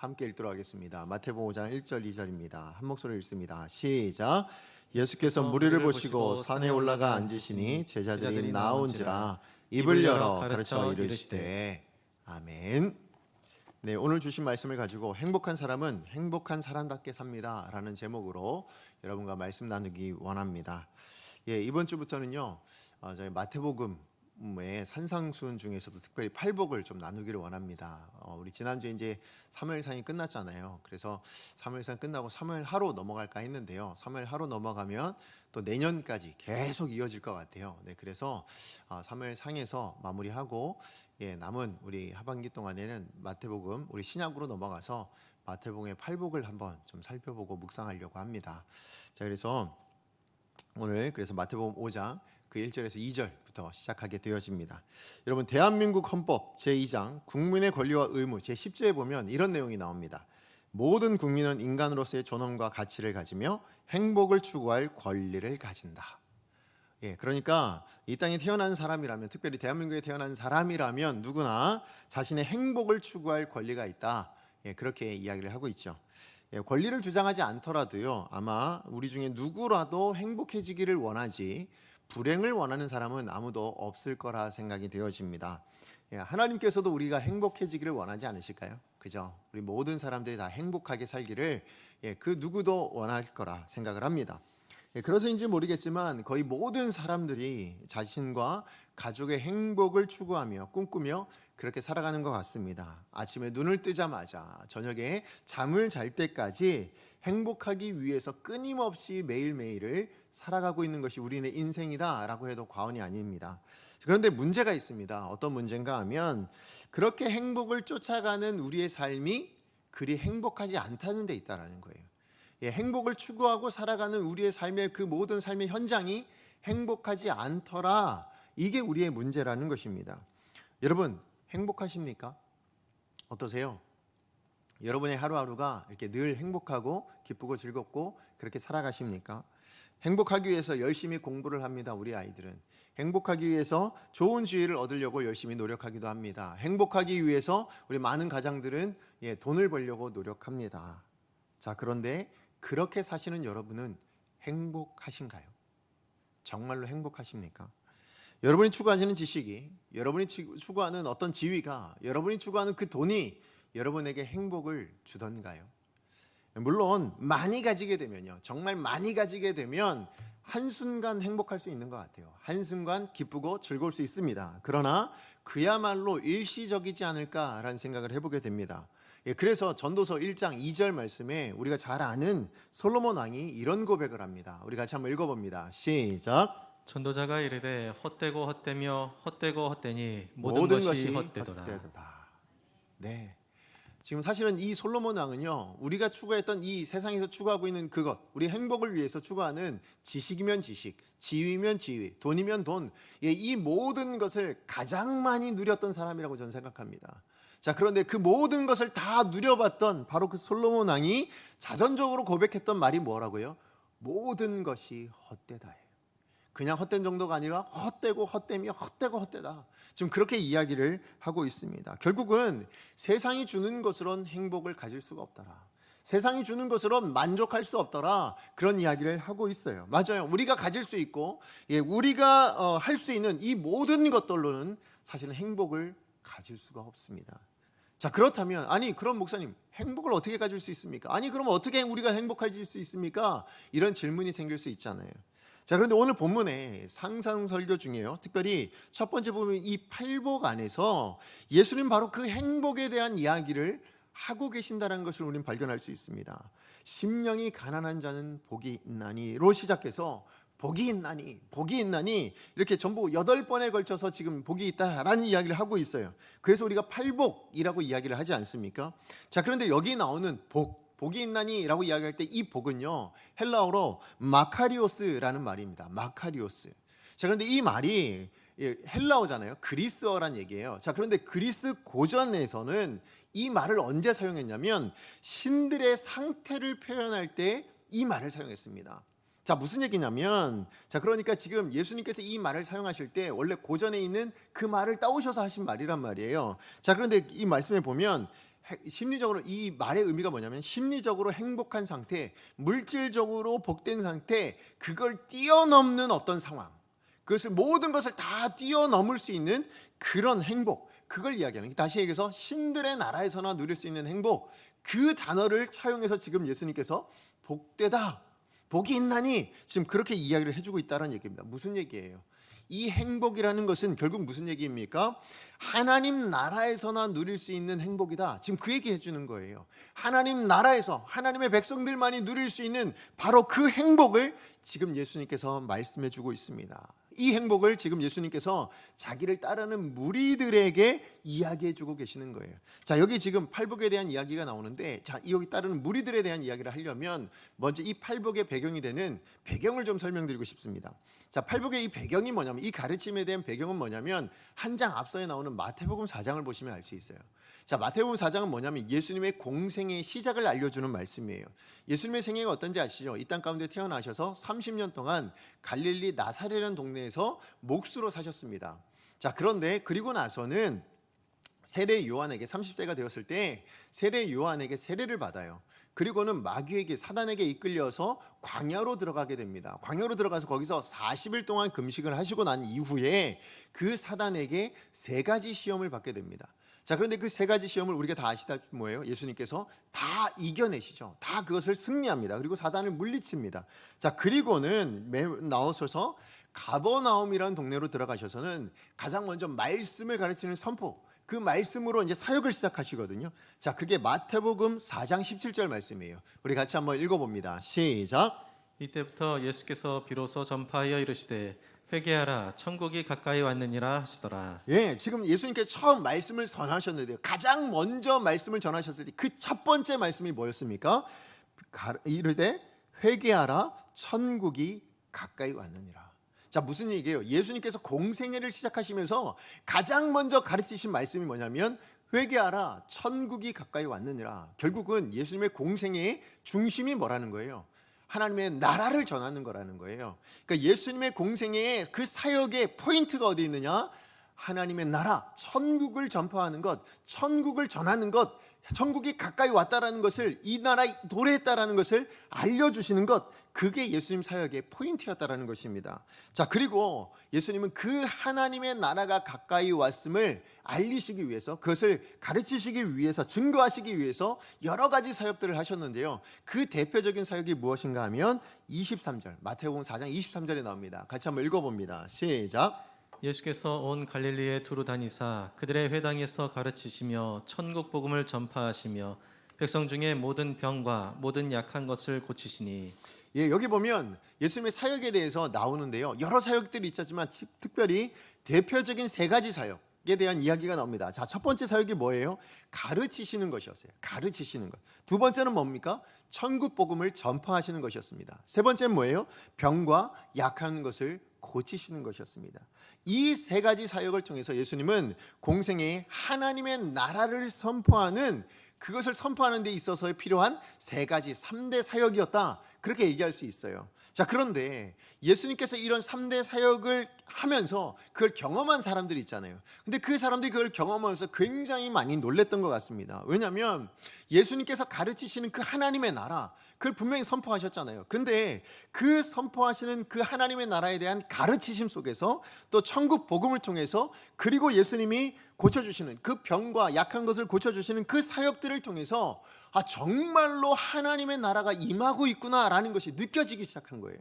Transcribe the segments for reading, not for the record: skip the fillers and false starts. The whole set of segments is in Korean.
함께 읽도록 하겠습니다. 마태복음 5장 1절 2절입니다. 한 목소리로 읽습니다. 시작. 예수께서 무리를 보시고 산에 올라가 앉으시니 제자들이 나온지라 입을 열어 가르쳐 이르시되 아멘. 네, 오늘 주신 말씀을 가지고 행복한 사람은 행복한 사람답게 삽니다 라는 제목으로 여러분과 말씀 나누기 원합니다. 이번 주부터는요 저희 마태복음의 산상수훈 중에서도 특별히 팔복을 좀 나누기를 원합니다. 우리 지난주에 이제 사무엘상이 끝났잖아요. 그래서 사무엘상 끝나고 사무엘하로 넘어갈까 했는데요, 사무엘하로 넘어가면 또 내년까지 계속 이어질 것 같아요. 네, 그래서 사무엘상에서 마무리하고 남은 우리 하반기 동안에는 마태복음 우리 신약으로 넘어가서 마태복음의 팔복을 한번 좀 살펴보고 묵상하려고 합니다. 자, 그래서 오늘 마태복음 5장 그 1절에서 2절부터 시작하게 되어집니다. 여러분, 대한민국 헌법 제2장 국민의 권리와 의무 제10조에 보면 이런 내용이 나옵니다. 모든 국민은 인간으로서의 존엄과 가치를 가지며 행복을 추구할 권리를 가진다. 그러니까 이 땅에 태어난 사람이라면, 특별히 대한민국에 태어난 사람이라면 누구나 자신의 행복을 추구할 권리가 있다. 그렇게 이야기를 하고 있죠. 권리를 주장하지 않더라도요, 아마 우리 중에 누구라도 행복해지기를 원하지 불행을 원하는 사람은 아무도 없을 거라 생각이 되어집니다. 하나님께서도 우리가 행복해지기를 원하지 않으실까요? 그죠? 우리 모든 사람들이 다 행복하게 살기를 그 누구도 원할 거라 생각을 합니다. 그래서인지 모르겠지만 거의 모든 사람들이 자신과 가족의 행복을 추구하며 꿈꾸며 그렇게 살아가는 것 같습니다. 아침에 눈을 뜨자마자 저녁에 잠을 잘 때까지 행복하기 위해서 끊임없이 매일매일을 살아가고 있는 것이 우리의 인생이다라고 해도 과언이 아닙니다. 그런데 문제가 있습니다. 어떤 문제인가 하면 그렇게 행복을 쫓아가는 우리의 삶이 그리 행복하지 않다는 데 있다는 거예요. 행복을 추구하고 살아가는 우리의 삶의 그 모든 삶의 현장이 행복하지 않더라. 이게 우리의 문제라는 것입니다. 여러분, 행복하십니까? 어떠세요? 여러분의 하루하루가 이렇게 늘 행복하고 기쁘고 즐겁고 그렇게 살아가십니까? 행복하기 위해서 열심히 공부를 합니다. 우리 아이들은 행복하기 위해서 좋은 지위를 얻으려고 열심히 노력하기도 합니다. 행복하기 위해서 우리 많은 가장들은 돈을 벌려고 노력합니다. 자, 그런데 그렇게 사시는 여러분은 행복하신가요? 정말로 행복하십니까? 여러분이 추구하시는 지식이, 여러분이 추구하는 어떤 지위가, 여러분이 추구하는 그 돈이 여러분에게 행복을 주던가요? 물론 많이 가지게 되면요, 정말 많이 가지게 되면 한순간 행복할 수 있는 것 같아요. 한순간 기쁘고 즐거울 수 있습니다. 그러나 그야말로 일시적이지 않을까라는 생각을 해보게 됩니다. 그래서 전도서 1장 2절 말씀에 우리가 잘 아는 솔로몬 왕이 이런 고백을 합니다. 우리 같이 한번 읽어봅니다. 시작. 전도자가 이르되 헛되고 헛되며 헛되고 헛되니 모든 것이 헛되도다. 네, 지금 사실은 이 솔로몬 왕은요, 우리가 추구했던 이 세상에서 추구하고 있는 그것, 우리 행복을 위해서 추구하는 지식이면 지식, 지위면 지위, 돈이면 돈, 이 모든 것을 가장 많이 누렸던 사람이라고 저는 생각합니다. 자, 그런데 그 모든 것을 다 누려봤던 바로 그 솔로몬 왕이 자전적으로 고백했던 말이 뭐라고요? 모든 것이 헛되다예요. 그냥 헛된 정도가 아니라 헛되고 헛되며 헛되고 헛되다. 지금 그렇게 이야기를 하고 있습니다. 결국은 세상이 주는 것으론 행복을 가질 수가 없더라. 세상이 주는 것으론 만족할 수 없더라. 그런 이야기를 하고 있어요. 맞아요. 우리가 가질 수 있고 우리가 할 수 있는 이 모든 것들로는 사실은 행복을 가질 수가 없습니다. 자, 그렇다면 아니 그럼 목사님, 행복을 어떻게 가질 수 있습니까? 아니 그럼 어떻게 우리가 행복해질 수 있습니까? 이런 질문이 생길 수 있잖아요. 자, 그런데 오늘 본문의 상상설교 중에요, 특별히 첫 번째 보면 이 팔복 안에서 예수님 바로 그 행복에 대한 이야기를 하고 계신다는 것을 우리는 발견할 수 있습니다. 심령이 가난한 자는 복이 있나니로 시작해서 복이 있나니, 복이 있나니 이렇게 전부 8번에 걸쳐서 지금 복이 있다라는 이야기를 하고 있어요. 그래서 우리가 팔복이라고 이야기를 하지 않습니까? 자, 그런데 여기 나오는 복이 있나니 라고 이야기할 때 이 복은요, 헬라어로 마카리오스라는 말입니다. 마카리오스. 자, 그런데 이 말이 헬라어잖아요. 그리스어란 얘기예요. 자, 그런데 그리스 고전에서는 이 말을 언제 사용했냐면 신들의 상태를 표현할 때 이 말을 사용했습니다. 자, 무슨 얘기냐면, 자, 그러니까 지금 예수님께서 이 말을 사용하실 때 원래 고전에 있는 그 말을 따오셔서 하신 말이란 말이에요. 자, 그런데 이 말씀에 보면 심리적으로 이 말의 의미가 뭐냐면 심리적으로 행복한 상태, 물질적으로 복된 상태, 그걸 뛰어넘는 어떤 상황, 그것을 모든 것을 다 뛰어넘을 수 있는 그런 행복, 그걸 이야기하는, 다시 얘기해서 신들의 나라에서나 누릴 수 있는 행복, 그 단어를 차용해서 지금 예수님께서 복되다, 복이 있나니 지금 그렇게 이야기를 해주고 있다는 얘기입니다. 무슨 얘기예요? 이 행복이라는 것은 결국 무슨 얘기입니까? 하나님 나라에서나 누릴 수 있는 행복이다. 지금 그 얘기 해주는 거예요. 하나님 나라에서 하나님의 백성들만이 누릴 수 있는 바로 그 행복을 지금 예수님께서 말씀해 주고 있습니다. 이 행복을 지금 예수님께서 자기를 따르는 무리들에게 이야기해 주고 계시는 거예요. 자, 여기 지금 팔복에 대한 이야기가 나오는데, 자, 여기 따르는 무리들에 대한 이야기를 하려면 먼저 이 팔복의 배경이 되는 배경을 좀 설명드리고 싶습니다. 자, 팔복의 이 배경이 뭐냐면, 이 가르침에 대한 배경은 뭐냐면 한 장 앞서에 나오는 마태복음 4장을 보시면 알 수 있어요. 자, 마태복음 4장은 뭐냐면 예수님의 공생의 시작을 알려주는 말씀이에요. 예수님의 생애가 어떤지 아시죠? 이 땅 가운데 태어나셔서 30년 동안 갈릴리 나사렛이라는 동네에서 몫으로 사셨습니다. 자, 그런데 그리고 나서는 세례 요한에게 30세가 되었을 때 세례 요한에게 세례를 받아요. 그리고는 마귀에게, 사단에게 이끌려서 광야로 들어가게 됩니다. 광야로 들어가서 거기서 40일 동안 금식을 하시고 난 이후에 그 사단에게 3가지 시험을 받게 됩니다. 자, 그런데 그 3가지 시험을 우리가 다 아시다시피 뭐예요? 예수님께서 다 이겨내시죠. 다 그것을 승리합니다. 그리고 사단을 물리칩니다. 자, 그리고는 나오셔서 가버나움이라는 동네로 들어가셔서는 가장 먼저 말씀을 가르치는 선포, 그 말씀으로 이제 사역을 시작하시거든요. 자, 그게 마태복음 4장 17절 말씀이에요. 우리 같이 한번 읽어봅니다. 시작. 이때부터 예수께서 비로소 전파하여 이르시되 회개하라 천국이 가까이 왔느니라 하시더라. 예, 지금 예수님께서 처음 말씀을 전하셨는데요. 가장 먼저 말씀을 전하셨을 때 그 첫 번째 말씀이 뭐였습니까? 이르되 회개하라 천국이 가까이 왔느니라. 자, 무슨 얘기예요? 예수님께서 공생애를 시작하시면서 가장 먼저 가르치신 말씀이 뭐냐면 회개하라 천국이 가까이 왔느니라. 결국은 예수님의 공생애의 중심이 뭐라는 거예요? 하나님의 나라를 전하는 거라는 거예요. 그러니까 예수님의 공생애의 그 사역의 포인트가 어디 있느냐? 하나님의 나라, 천국을 전파하는 것, 천국을 전하는 것, 천국이 가까이 왔다라는 것을, 이 나라에 도래했다라는 것을 알려주시는 것, 그게 예수님 사역의 포인트였다라는 것입니다. 자, 그리고 예수님은 그 하나님의 나라가 가까이 왔음을 알리시기 위해서, 그것을 가르치시기 위해서, 증거하시기 위해서 여러 가지 사역들을 하셨는데요. 그 대표적인 사역이 무엇인가 하면 23절, 마태복음 4장 23절에 나옵니다. 같이 한번 읽어봅니다. 시작. 예수께서 온 갈릴리에 두루 다니사 그들의 회당에서 가르치시며 천국 복음을 전파하시며 백성 중에 모든 병과 모든 약한 것을 고치시니. 예, 여기 보면 예수님의 사역에 대해서 나오는데요. 여러 사역들이 있었지만 특별히 대표적인 3가지 사역에 대한 이야기가 나옵니다. 자, 첫 번째 사역이 뭐예요? 가르치시는 것이었어요. 가르치시는 것. 두 번째는 뭡니까? 천국 복음을 전파하시는 것이었습니다. 세 번째는 뭐예요? 병과 약한 것을 고치시는 것이었습니다. 이 3가지 사역을 통해서 예수님은 공생애에 하나님의 나라를 선포하는, 그것을 선포하는 데 있어서 필요한 3가지 3대 사역이었다, 그렇게 얘기할 수 있어요. 자, 그런데 예수님께서 이런 3대 사역을 하면서 그걸 경험한 사람들이 있잖아요. 근데 그 사람들이 그걸 경험하면서 굉장히 많이 놀랬던 것 같습니다. 왜냐하면 예수님께서 가르치시는 그 하나님의 나라, 그걸 분명히 선포하셨잖아요. 근데 그 선포하시는 그 하나님의 나라에 대한 가르치심 속에서 또 천국 복음을 통해서, 그리고 예수님이 고쳐주시는 그 병과 약한 것을 고쳐주시는 그 사역들을 통해서 정말로 하나님의 나라가 임하고 있구나라는 것이 느껴지기 시작한 거예요.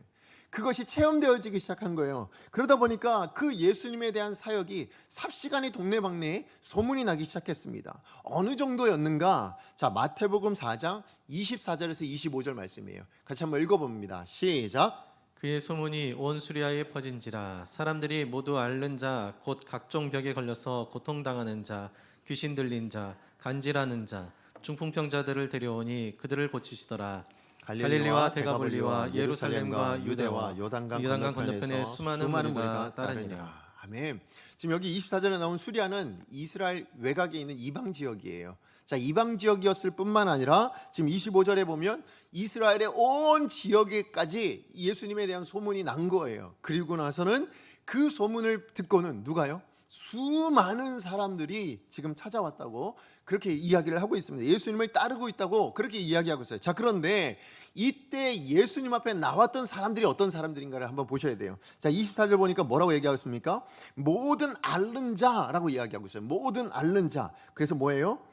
그것이 체험되어지기 시작한 거예요. 그러다 보니까 그 예수님에 대한 사역이 삽시간에 동네방네에 소문이 나기 시작했습니다. 어느 정도였는가? 자, 마태복음 4장 24절에서 25절 말씀이에요. 같이 한번 읽어봅니다. 시작. 그의 소문이 온 수리아에 퍼진지라 사람들이 모두 앓는 자 곧 각종 벽에 걸려서 고통당하는 자, 귀신 들린 자, 간질하는 자, 중풍병자들을 데려오니 그들을 고치시더라. 갈릴리와 데가볼리와 예루살렘과 유대와 요단강 건너편에 수많은 무리가 따르니라. 아멘. 지금 여기 24절에 나온 수리아는 이스라엘 외곽에 있는 이방 지역이에요. 자, 이방 지역이었을 뿐만 아니라 지금 25절에 보면 이스라엘의 온 지역에까지 예수님에 대한 소문이 난 거예요. 그리고 나서는 그 소문을 듣고는 누가요? 수많은 사람들이 지금 찾아왔다고, 그렇게 이야기를 하고 있습니다. 예수님을 따르고 있다고 그렇게 이야기하고 있어요. 자, 그런데 이때 예수님 앞에 나왔던 사람들이 어떤 사람들인가를 한번 보셔야 돼요. 자, 24절 보니까 뭐라고 얘기하고 있습니까? 모든 앓는 자라고 이야기하고 있어요. 모든 앓는 자. 그래서 뭐예요?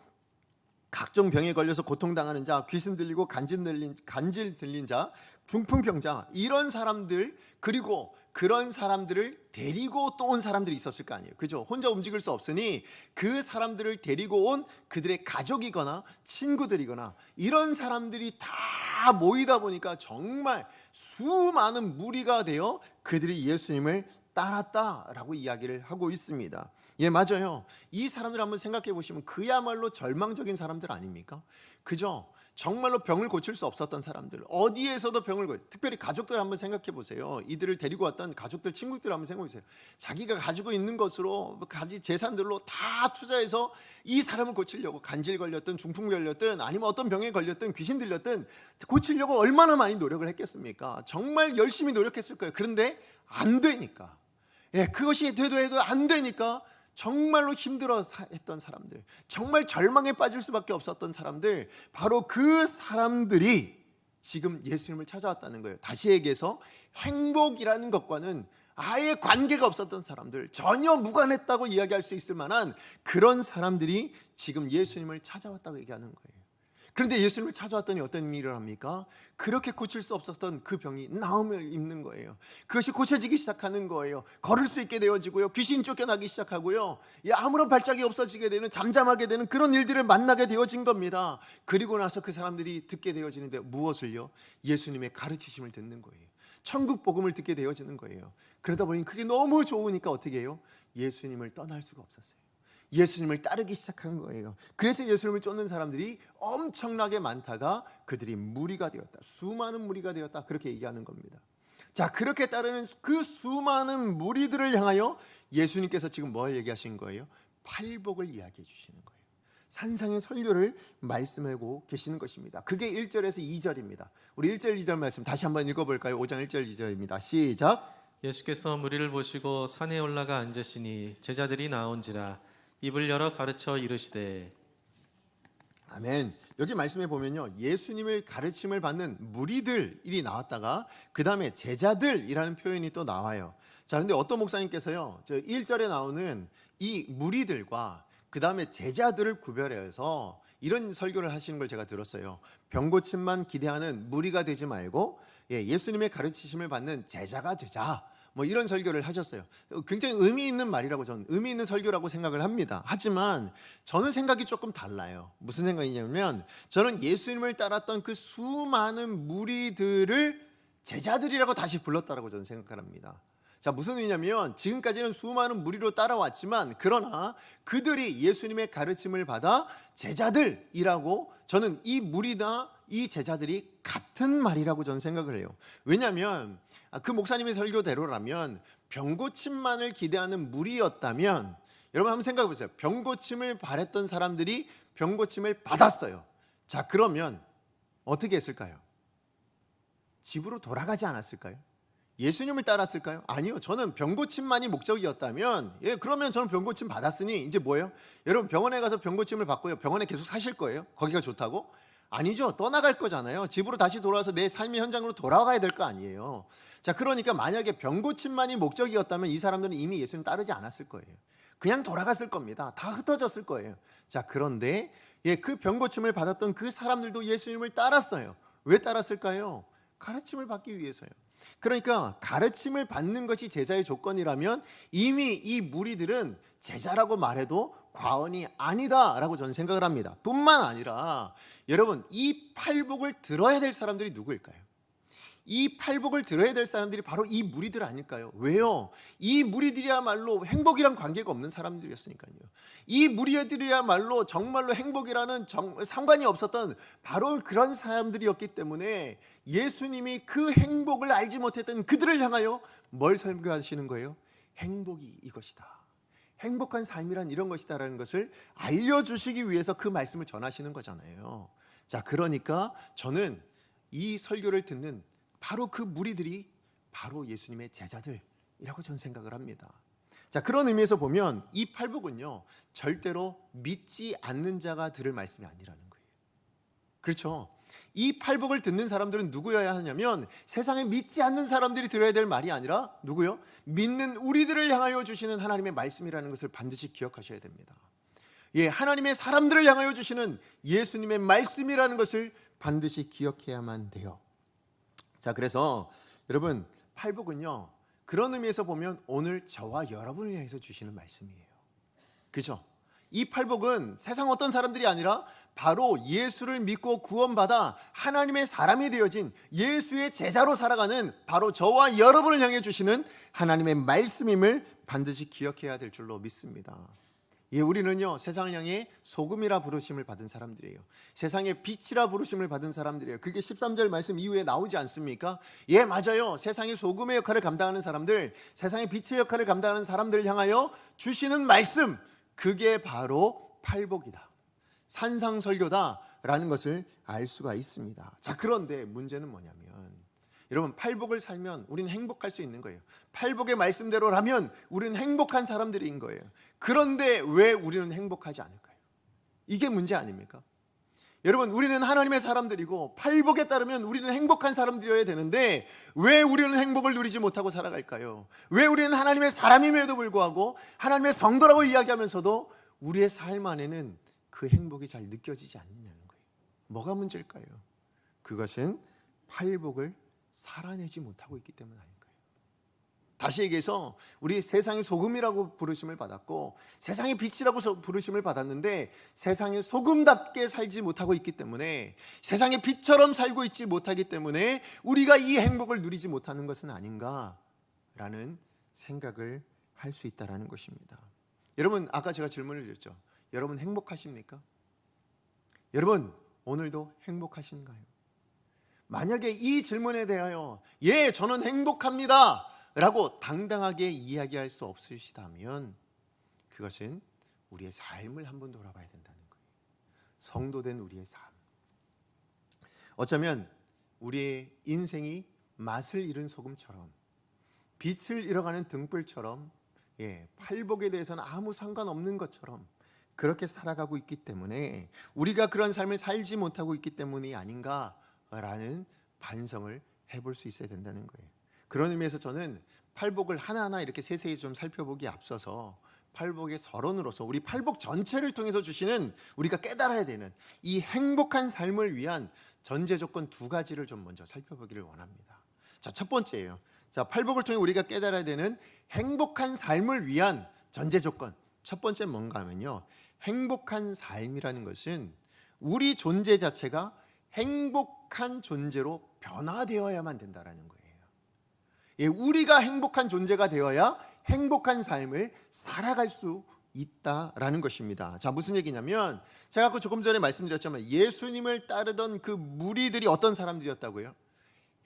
각종 병에 걸려서 고통당하는 자, 귀신 들리고 간질 들린 자, 중풍병자, 이런 사람들, 그리고 그런 사람들을 데리고 또 온 사람들이 있었을 거 아니에요. 그죠? 혼자 움직일 수 없으니 그 사람들을 데리고 온 그들의 가족이거나 친구들이거나 이런 사람들이 다 모이다 보니까 정말 수많은 무리가 되어 그들이 예수님을 따랐다라고 이야기를 하고 있습니다. 예, 맞아요. 이 사람들 한번 생각해 보시면 그야말로 절망적인 사람들 아닙니까? 그죠? 정말로 병을 고칠 수 없었던 사람들, 어디에서도 특별히 가족들 한번 생각해 보세요. 이들을 데리고 왔던 가족들, 친구들 한번 생각해 보세요. 자기가 가지고 있는 것으로, 가지 재산들로 다 투자해서 이 사람을 고치려고, 간질 걸렸든 중풍 걸렸든 아니면 어떤 병에 걸렸든 귀신 들렸든 고치려고 얼마나 많이 노력을 했겠습니까? 정말 열심히 노력했을 거예요. 그런데 안 되니까, 예, 그것이 돼도 안 되니까 정말로 힘들어 했던 사람들, 정말 절망에 빠질 수밖에 없었던 사람들, 바로 그 사람들이 지금 예수님을 찾아왔다는 거예요. 다시 얘기해서 행복이라는 것과는 아예 관계가 없었던 사람들, 전혀 무관했다고 이야기할 수 있을 만한 그런 사람들이 지금 예수님을 찾아왔다고 얘기하는 거예요. 그런데 예수님을 찾아왔더니 어떤 일을 합니까? 그렇게 고칠 수 없었던 그 병이 나음을 입는 거예요. 그것이 고쳐지기 시작하는 거예요. 걸을 수 있게 되어지고요, 귀신 쫓겨나기 시작하고요, 아무런 발작이 없어지게 되는, 잠잠하게 되는 그런 일들을 만나게 되어진 겁니다. 그리고 나서 그 사람들이 듣게 되어지는데 무엇을요? 예수님의 가르치심을 듣는 거예요. 천국 복음을 듣게 되어지는 거예요. 그러다 보니 그게 너무 좋으니까 어떻게 해요? 예수님을 떠날 수가 없었어요. 예수님을 따르기 시작한 거예요. 그래서 예수님을 쫓는 사람들이 엄청나게 많다가 그들이 무리가 되었다, 수많은 무리가 되었다, 그렇게 얘기하는 겁니다. 자, 그렇게 따르는 그 수많은 무리들을 향하여 예수님께서 지금 뭘 얘기하신 거예요? 팔복을 이야기해 주시는 거예요. 산상의 설교를 말씀하고 계시는 것입니다. 그게 1절에서 2절입니다. 우리 1절 2절 말씀 다시 한번 읽어볼까요? 5장 1절 2절입니다. 시작. 예수께서 무리를 보시고 산에 올라가 앉으시니 제자들이 나온지라 입을 열어 가르쳐 이르시되. 아멘. 여기 말씀에 보면요, 예수님을 가르침을 받는 무리들이 나왔다가 그 다음에 제자들이라는 표현이 또 나와요. 자, 근데 어떤 목사님께서요, 저 1절에 나오는 이 무리들과 그 다음에 제자들을 구별해서 이런 설교를 하시는 걸 제가 들었어요. 병 고침만 기대하는 무리가 되지 말고 예수님의 가르치심을 받는 제자가 되자, 뭐 이런 설교를 하셨어요. 굉장히 의미 있는 말이라고, 저는 의미 있는 설교라고 생각을 합니다. 하지만 저는 생각이 조금 달라요. 무슨 생각이냐면, 저는 예수님을 따랐던 그 수많은 무리들을 제자들이라고 다시 불렀다라고 저는 생각을 합니다. 자, 무슨 의미냐면, 지금까지는 수많은 무리로 따라왔지만 그러나 그들이 예수님의 가르침을 받아 제자들이라고, 저는 이 무리나 이 제자들이 같은 말이라고 저는 생각을 해요. 왜냐하면 그 목사님의 설교대로라면 병고침만을 기대하는 무리였다면, 여러분 한번 생각해 보세요. 병고침을 바랬던 사람들이 병고침을 받았어요. 자, 그러면 어떻게 했을까요? 집으로 돌아가지 않았을까요? 예수님을 따랐을까요? 아니요. 저는 병고침만이 목적이었다면, 그러면 저는 병고침 받았으니 이제 뭐예요? 여러분 병원에 가서 병고침을 받고요, 병원에 계속 사실 거예요? 거기가 좋다고? 아니죠. 떠나갈 거잖아요. 집으로 다시 돌아와서 내 삶의 현장으로 돌아가야 될 거 아니에요. 자, 그러니까 만약에 병고침만이 목적이었다면 이 사람들은 이미 예수님 따르지 않았을 거예요. 그냥 돌아갔을 겁니다. 다 흩어졌을 거예요. 자, 그런데 그 병고침을 받았던 그 사람들도 예수님을 따랐어요. 왜 따랐을까요? 가르침을 받기 위해서요. 그러니까 가르침을 받는 것이 제자의 조건이라면 이미 이 무리들은 제자라고 말해도 과언이 아니다라고 저는 생각을 합니다. 뿐만 아니라 여러분, 이 팔복을 들어야 될 사람들이 누구일까요? 이 팔복을 들어야 될 사람들이 바로 이 무리들 아닐까요? 왜요? 이 무리들이야말로 행복이랑 관계가 없는 사람들이었으니까요. 이 무리들이야말로 정말로 행복이라는 상관이 없었던 바로 그런 사람들이었기 때문에 예수님이 그 행복을 알지 못했던 그들을 향하여 뭘 설교하시는 거예요? 행복이 이것이다, 행복한 삶이란 이런 것이다라는 것을 알려주시기 위해서 그 말씀을 전하시는 거잖아요. 자, 그러니까 저는 이 설교를 듣는 바로 그 무리들이 바로 예수님의 제자들이라고 저는 생각을 합니다. 자, 그런 의미에서 보면 이 팔복은요, 절대로 믿지 않는 자가 들을 말씀이 아니라는 거예요. 그렇죠? 이 팔복을 듣는 사람들은 누구여야 하냐면 세상에 믿지 않는 사람들이 들어야 될 말이 아니라 누구요? 믿는 우리들을 향하여 주시는 하나님의 말씀이라는 것을 반드시 기억하셔야 됩니다. 예, 하나님의 사람들을 향하여 주시는 예수님의 말씀이라는 것을 반드시 기억해야만 돼요. 자, 그래서 여러분, 팔복은요, 그런 의미에서 보면 오늘 저와 여러분을 향해서 주시는 말씀이에요. 그죠? 이 팔복은 세상 어떤 사람들이 아니라 바로 예수를 믿고 구원받아 하나님의 사람이 되어진 예수의 제자로 살아가는 바로 저와 여러분을 향해 주시는 하나님의 말씀임을 반드시 기억해야 될 줄로 믿습니다. 예, 우리는요, 세상을 향해 소금이라 부르심을 받은 사람들이에요. 세상의 빛이라 부르심을 받은 사람들이에요. 그게 13절 말씀 이후에 나오지 않습니까? 예, 맞아요. 세상의 소금의 역할을 감당하는 사람들, 세상의 빛의 역할을 감당하는 사람들을 향하여 주시는 말씀, 그게 바로 팔복이다, 산상설교다라는 것을 알 수가 있습니다. 자, 그런데 문제는 뭐냐면 여러분, 팔복을 살면 우리는 행복할 수 있는 거예요. 팔복의 말씀대로라면 우리는 행복한 사람들인 거예요. 그런데 왜 우리는 행복하지 않을까요? 이게 문제 아닙니까? 여러분, 우리는 하나님의 사람들이고 팔복에 따르면 우리는 행복한 사람들이어야 되는데 왜 우리는 행복을 누리지 못하고 살아갈까요? 왜 우리는 하나님의 사람임에도 불구하고 하나님의 성도라고 이야기하면서도 우리의 삶 안에는 그 행복이 잘 느껴지지 않느냐는 거예요. 뭐가 문제일까요? 그것은 팔복을 살아내지 못하고 있기 때문 아닐까요? 다시 얘기해서 우리 세상의 소금이라고 부르심을 받았고 세상의 빛이라고 부르심을 받았는데 세상의 소금답게 살지 못하고 있기 때문에 세상의 빛처럼 살고 있지 못하기 때문에 우리가 이 행복을 누리지 못하는 것은 아닌가라는 생각을 할 수 있다는 것입니다. 여러분, 아까 제가 질문을 드렸죠. 여러분 행복하십니까? 여러분 오늘도 행복하신가요? 만약에 이 질문에 대하여 예, 저는 행복합니다 라고 당당하게 이야기할 수 없으시다면 그것은 우리의 삶을 한번 돌아봐야 된다는 거예요. 성도된 우리의 삶. 어쩌면 우리의 인생이 맛을 잃은 소금처럼 빛을 잃어가는 등불처럼 팔복에 대해서는 아무 상관없는 것처럼 그렇게 살아가고 있기 때문에 우리가 그런 삶을 살지 못하고 있기 때문이 아닌가라는 반성을 해볼 수 있어야 된다는 거예요. 그런 의미에서 저는 팔복을 하나하나 이렇게 세세히 좀 살펴보기에 앞서서 팔복의 서론으로서 우리 팔복 전체를 통해서 주시는 우리가 깨달아야 되는 이 행복한 삶을 위한 전제 조건 두 가지를 좀 먼저 살펴보기를 원합니다. 자, 첫 번째예요. 자, 팔복을 통해 우리가 깨달아야 되는 행복한 삶을 위한 전제 조건. 첫 번째는 뭔가 하면요, 행복한 삶이라는 것은 우리 존재 자체가 행복한 존재로 변화되어야만 된다라는 거예요. 예, 우리가 행복한 존재가 되어야 행복한 삶을 살아갈 수 있다라는 것입니다. 자, 무슨 얘기냐면 제가 조금 전에 말씀드렸지만 예수님을 따르던 그 무리들이 어떤 사람들이었다고요?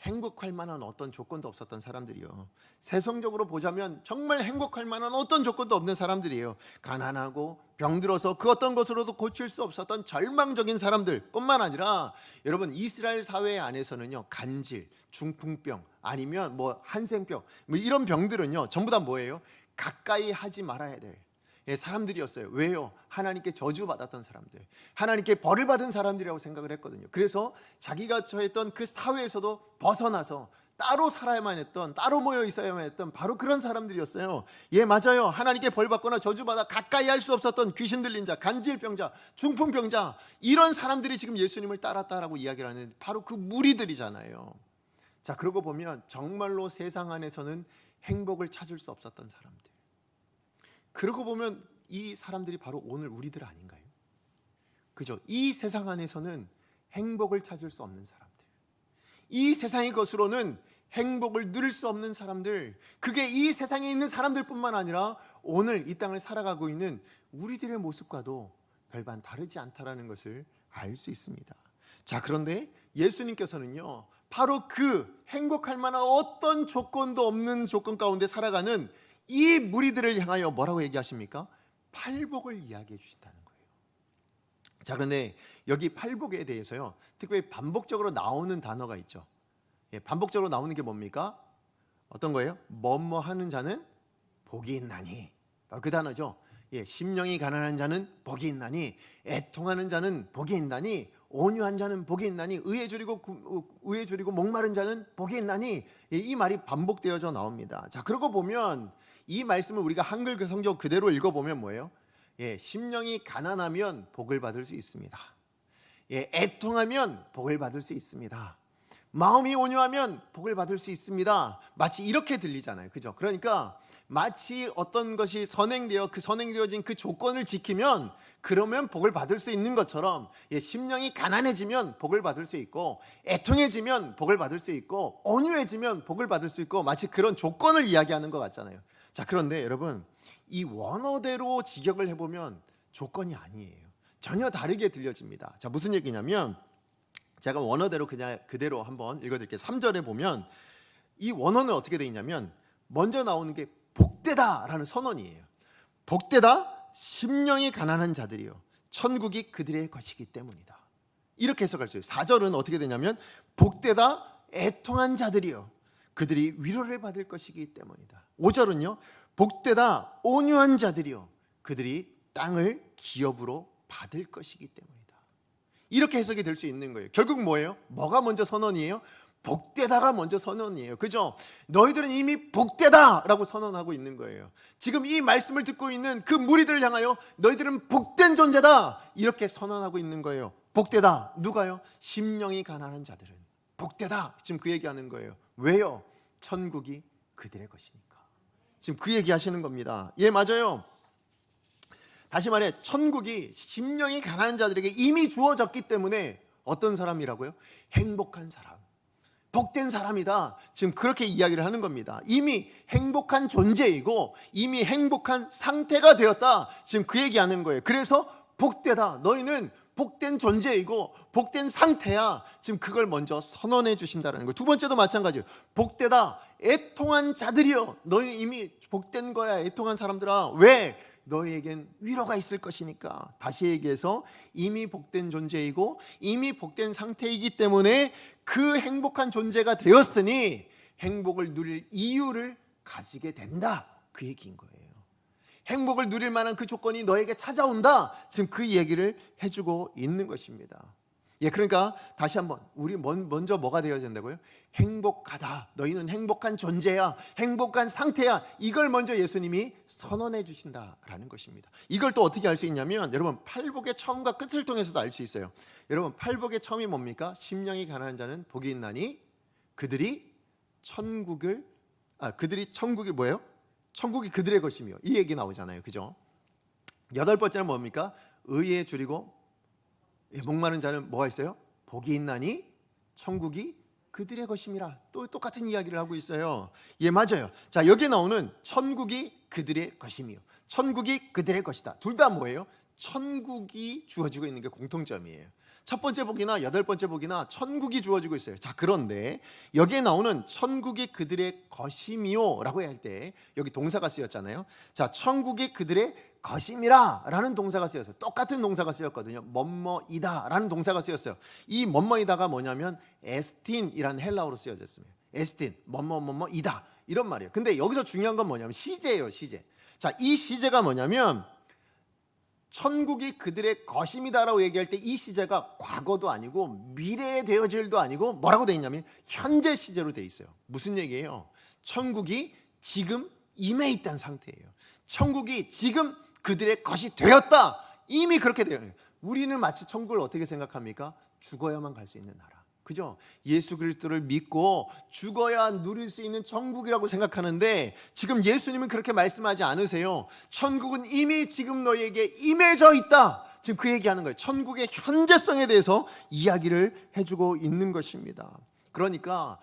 행복할 만한 어떤 조건도 없었던 사람들이요. 세상적으로 보자면 정말 행복할 만한 어떤 조건도 없는 사람들이에요. 가난하고 병들어서 그 어떤 것으로도 고칠 수 없었던 절망적인 사람들 뿐만 아니라 여러분, 이스라엘 사회 안에서는요, 간질, 중풍병 아니면 한센병 이런 병들은요 전부 다 뭐예요? 가까이 하지 말아야 될 사람들이었어요. 왜요? 하나님께 저주받았던 사람들, 하나님께 벌을 받은 사람들이라고 생각을 했거든요. 그래서 자기가 처했던 그 사회에서도 벗어나서 따로 살아야만 했던, 따로 모여 있어야만 했던 바로 그런 사람들이었어요. 예, 맞아요. 하나님께 벌 받거나 저주받아 가까이 할 수 없었던 귀신 들린 자, 간질병자, 중풍병자, 이런 사람들이 지금 예수님을 따랐다라고 이야기를 하는 바로 그 무리들이잖아요. 자, 그러고 보면 정말로 세상 안에서는 행복을 찾을 수 없었던 사람들, 그러고 보면 이 사람들이 바로 오늘 우리들 아닌가요? 그죠? 이 세상 안에서는 행복을 찾을 수 없는 사람들, 이 세상의 것으로는 행복을 누릴 수 없는 사람들, 그게 이 세상에 있는 사람들뿐만 아니라 오늘 이 땅을 살아가고 있는 우리들의 모습과도 별반 다르지 않다라는 것을 알 수 있습니다. 자, 그런데 예수님께서는요 바로 그 행복할 만한 어떤 조건도 없는 조건 가운데 살아가는 이 무리들을 향하여 뭐라고 얘기하십니까? 팔복을 이야기해 주신다는 거예요. 자, 그런데 여기 팔복에 대해서요 특별히 반복적으로 나오는 단어가 있죠. 반복적으로 나오는 게 뭡니까? 어떤 거예요? 뭐뭐 하는 자는 복이 있나니. 바로 그 단어죠. 예, 심령이 가난한 자는 복이 있나니, 애통하는 자는 복이 있나니, 온유한 자는 복이 있나니, 의에 줄이고 목마른 자는 복이 있나니, 예, 이 말이 반복되어져 나옵니다. 자, 그러고 보면 이 말씀을 우리가 한글 성경 그대로 읽어보면 뭐예요? 예, 심령이 가난하면 복을 받을 수 있습니다. 예, 애통하면 복을 받을 수 있습니다. 마음이 온유하면 복을 받을 수 있습니다. 마치 이렇게 들리잖아요. 그죠? 그러니까 마치 어떤 것이 선행되어진 그 조건을 지키면 그러면 복을 받을 수 있는 것처럼, 예, 심령이 가난해지면 복을 받을 수 있고, 애통해지면 복을 받을 수 있고, 온유해지면 복을 받을 수 있고, 마치 그런 조건을 이야기하는 것 같잖아요. 자, 그런데 여러분, 이 원어대로 직역을 해보면 조건이 아니에요. 전혀 다르게 들려집니다. 자, 무슨 얘기냐면 제가 원어대로 그냥 그대로 한번 읽어드릴게요. 3절에 보면 이 원어는 어떻게 되어 있냐면 먼저 나오는 게 복되다라는 선언이에요. 복되다, 심령이 가난한 자들이요, 천국이 그들의 것이기 때문이다. 이렇게 해석할 수 있어요. 4절은 어떻게 되냐면 복되다, 애통한 자들이요, 그들이 위로를 받을 것이기 때문이다. 5절은요, 복되다, 온유한 자들이요, 그들이 땅을 기업으로 받을 것이기 때문이다. 이렇게 해석이 될 수 있는 거예요. 결국 뭐예요? 뭐가 먼저 선언이에요? 복되다가 먼저 선언이에요. 그죠? 너희들은 이미 복되다라고 선언하고 있는 거예요. 지금 이 말씀을 듣고 있는 그 무리들을 향하여 너희들은 복된 존재다, 이렇게 선언하고 있는 거예요. 복되다. 누가요? 심령이 가난한 자들은 복되다. 지금 그 얘기하는 거예요. 왜요? 천국이 그들의 것이니까. 지금 그 얘기하시는 겁니다. 예, 맞아요. 다시 말해, 천국이 심령이 가난한 자들에게 이미 주어졌기 때문에 어떤 사람이라고요? 행복한 사람, 복된 사람이다. 지금 그렇게 이야기를 하는 겁니다. 이미 행복한 존재이고 이미 행복한 상태가 되었다. 지금 그 얘기하는 거예요. 그래서 복되다, 너희는 복된 존재이고 복된 상태야. 지금 그걸 먼저 선언해 주신다는 거예요. 두 번째도 마찬가지예요. 복되다, 애통한 자들이여, 너희는 이미 복된 거야, 애통한 사람들아. 왜? 너희에겐 위로가 있을 것이니까. 다시 얘기해서 이미 복된 존재이고 이미 복된 상태이기 때문에 그 행복한 존재가 되었으니 행복을 누릴 이유를 가지게 된다, 그 얘기인 거예요. 행복을 누릴 만한 그 조건이 너에게 찾아온다. 지금 그 얘기를 해주고 있는 것입니다. 예, 그러니까 다시 한번 우리 먼저 뭐가 되어야 된다고요? 행복하다. 너희는 행복한 존재야, 행복한 상태야. 이걸 먼저 예수님이 선언해 주신다라는 것입니다. 이걸 또 어떻게 알 수 있냐면 여러분, 팔복의 처음과 끝을 통해서도 알 수 있어요. 여러분, 팔복의 처음이 뭡니까? 심령이 가난한 자는 복이 있나니 그들이 천국이 뭐예요? 천국이 그들의 것이며, 이 얘기 나오잖아요. 그죠? 8번째는 뭡니까? 의에 줄이고 목마른 자는 뭐가 있어요? 복이 있나니 천국이 그들의 것임이라. 또 똑같은 이야기를 하고 있어요. 예, 맞아요. 자, 여기 나오는 천국이 그들의 것이며 천국이 그들의 것이다. 둘 다 뭐예요? 천국이 주어지고 있는 게 공통점이에요. 첫 번째 복이나 8번째 복이나 천국이 주어지고 있어요. 자, 그런데 여기에 나오는 천국이 그들의 것이미요 라고 할 때 여기 동사가 쓰였잖아요. 자, 천국이 그들의 것임이라 라는 동사가 쓰였어요. 똑같은 동사가 쓰였거든요. 뭐뭐이다 라는 동사가 쓰였어요. 이 뭐뭐이다가 뭐냐면 에스틴이라는 헬라어로 쓰여졌습니다. 에스틴, 뭐뭐뭐뭐이다, 이런 말이에요. 근데 여기서 중요한 건 뭐냐면 시제예요, 시제. 자, 이 시제가 뭐냐면 천국이 그들의 것임이다라고 얘기할 때 이 시제가 과거도 아니고 미래에 되어질도 아니고 뭐라고 되어 있냐면 현재 시제로 되어 있어요. 무슨 얘기예요? 천국이 지금 임해 있다는 상태예요. 천국이 지금 그들의 것이 되었다. 이미 그렇게 되어 있어요. 우리는 마치 천국을 어떻게 생각합니까? 죽어야만 갈 수 있는 나라. 그죠? 예수 그리스도를 믿고 죽어야 누릴 수 있는 천국이라고 생각하는데 지금 예수님은 그렇게 말씀하지 않으세요. 천국은 이미 지금 너희에게 임해져 있다. 지금 그 얘기하는 거예요. 천국의 현재성에 대해서 이야기를 해주고 있는 것입니다. 그러니까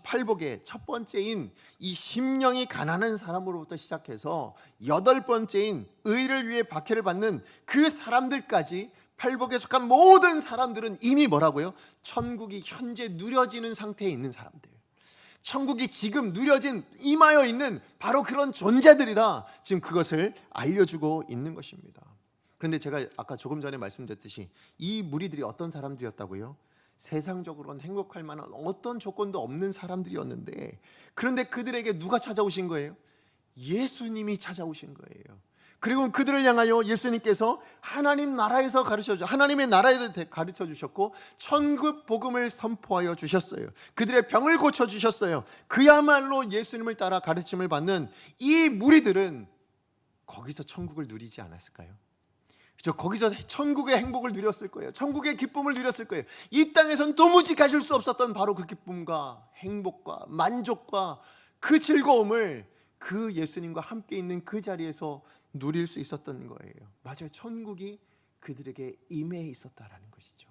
팔복의 첫 번째인 이 심령이 가난한 사람으로부터 시작해서 8번째인 의를 위해 박해를 받는 그 사람들까지, 팔복에 속한 모든 사람들은 이미 뭐라고요? 천국이 현재 누려지는 상태에 있는 사람들, 천국이 지금 누려진, 임하여 있는 바로 그런 존재들이다. 지금 그것을 알려주고 있는 것입니다. 그런데 제가 아까 조금 전에 말씀드렸듯이 이 무리들이 어떤 사람들이었다고요? 세상적으로는 행복할 만한 어떤 조건도 없는 사람들이었는데, 그런데 그들에게 누가 찾아오신 거예요? 예수님이 찾아오신 거예요. 그리고 그들을 향하여 예수님께서 하나님 나라에서 하나님의 나라에 가르쳐 주셨고 천국 복음을 선포하여 주셨어요. 그들의 병을 고쳐 주셨어요. 그야말로 예수님을 따라 가르침을 받는 이 무리들은 거기서 천국을 누리지 않았을까요? 그렇죠? 거기서 천국의 행복을 누렸을 거예요. 천국의 기쁨을 누렸을 거예요. 이 땅에선 도무지 가질 수 없었던 바로 그 기쁨과 행복과 만족과 그 즐거움을 그 예수님과 함께 있는 그 자리에서 누릴 수 있었던 거예요. 맞아요. 천국이 그들에게 임해 있었다라는 것이죠.